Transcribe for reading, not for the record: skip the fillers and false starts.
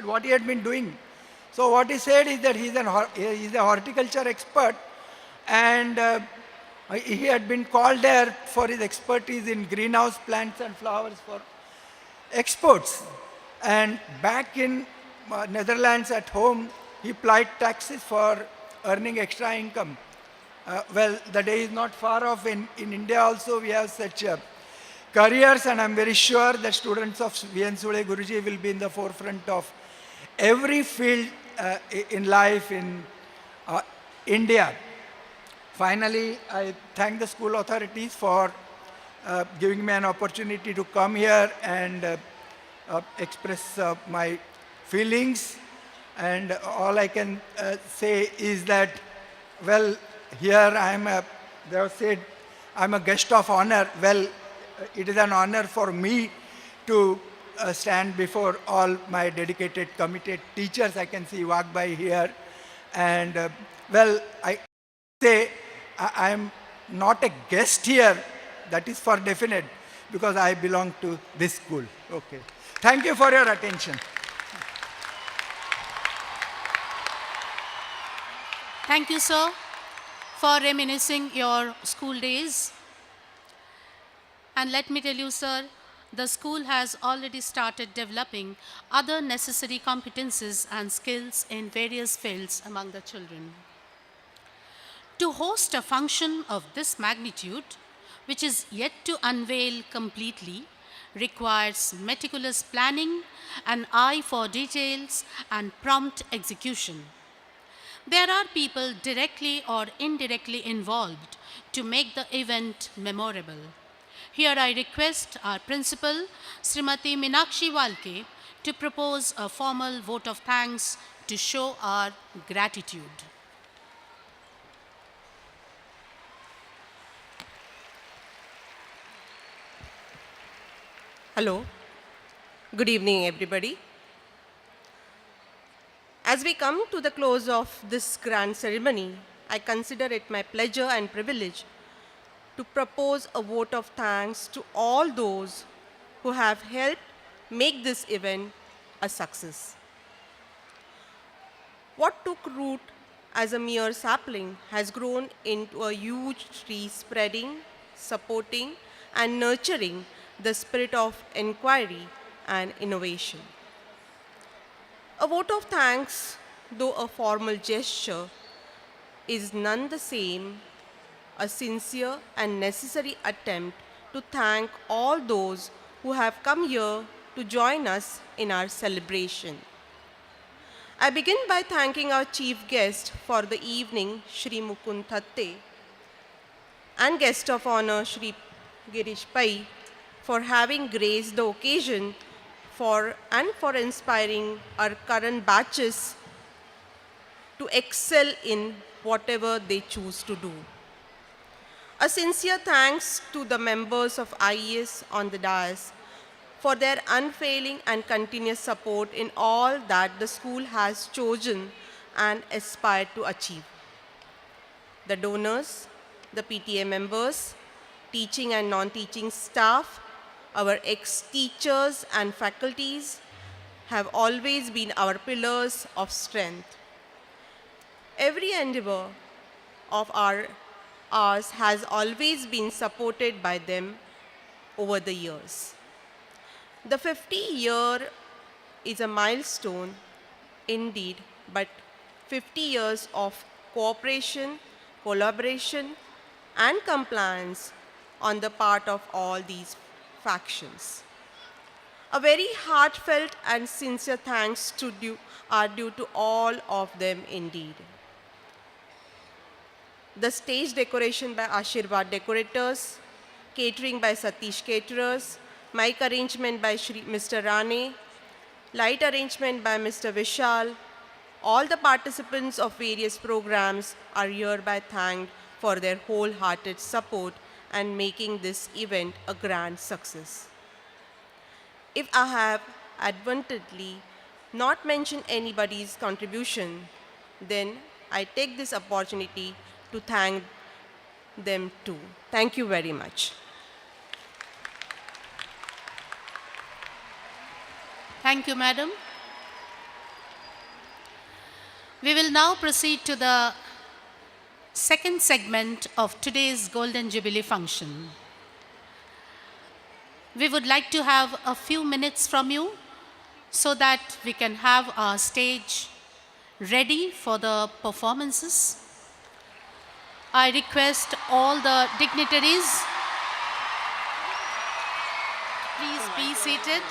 what he had been doing. So what he said is that he's a horticulture expert, and he had been called there for his expertise in greenhouse plants and flowers for exports. And back in Netherlands at home, he plied taxes for earning extra income. Well, the day is not far off. In India also, we have such careers, and I'm very sure that students of V.N. Sule Guruji will be in the forefront of every field in life in India. Finally, I thank the school authorities for giving me an opportunity to come here and express my feelings. And all I can say is that, well, here I am, they have said, I'm a guest of honor. Well, it is an honor for me to stand before all my dedicated, committed teachers. I can see walk by here. And well, I say I am not a guest here. That is for definite, because I belong to this school. Okay. Thank you for your attention. Thank you, sir, for reminiscing your school days. And let me tell you, sir, the school has already started developing other necessary competencies and skills in various fields among the children. To host a function of this magnitude, which is yet to unveil completely, requires meticulous planning, an eye for details, and prompt execution. There are people directly or indirectly involved to make the event memorable. Here I request our principal, Srimati Meenakshi Walke, to propose a formal vote of thanks to show our gratitude. Hello. Good evening, everybody. As we come to the close of this grand ceremony, I consider it my pleasure and privilege to propose a vote of thanks to all those who have helped make this event a success. What took root as a mere sapling has grown into a huge tree, spreading, supporting, and nurturing the spirit of inquiry and innovation. A vote of thanks, though a formal gesture, is none the same a sincere and necessary attempt to thank all those who have come here to join us in our celebration. I begin by thanking our chief guest for the evening, Shri Mukund Thatte, and guest of honor, Shri Girish Pai, for having graced the occasion for inspiring our current batches to excel in whatever they choose to do. A sincere thanks to the members of IES on the dais for their unfailing and continuous support in all that the school has chosen and aspired to achieve. The donors, the PTA members, teaching and non-teaching staff, our ex-teachers and faculties have always been our pillars of strength. Every endeavor of ours has always been supported by them over the years. The 50-year is a milestone indeed, but 50 years of cooperation, collaboration, and compliance on the part of all these factions. A very heartfelt and sincere thanks are due to all of them indeed. The stage decoration by Ashirvad Decorators, catering by Satish Caterers, mic arrangement by Mr. Rane, light arrangement by Mr. Vishal. All the participants of various programs are hereby thanked for their wholehearted support and making this event a grand success. If I have advertently not mentioned anybody's contribution, then I take this opportunity to thank them too. Thank you very much. Thank you, madam. We will now proceed to the second segment of today's Golden Jubilee function. We would like to have a few minutes from you so that we can have our stage ready for the performances. I request all the dignitaries, please be seated.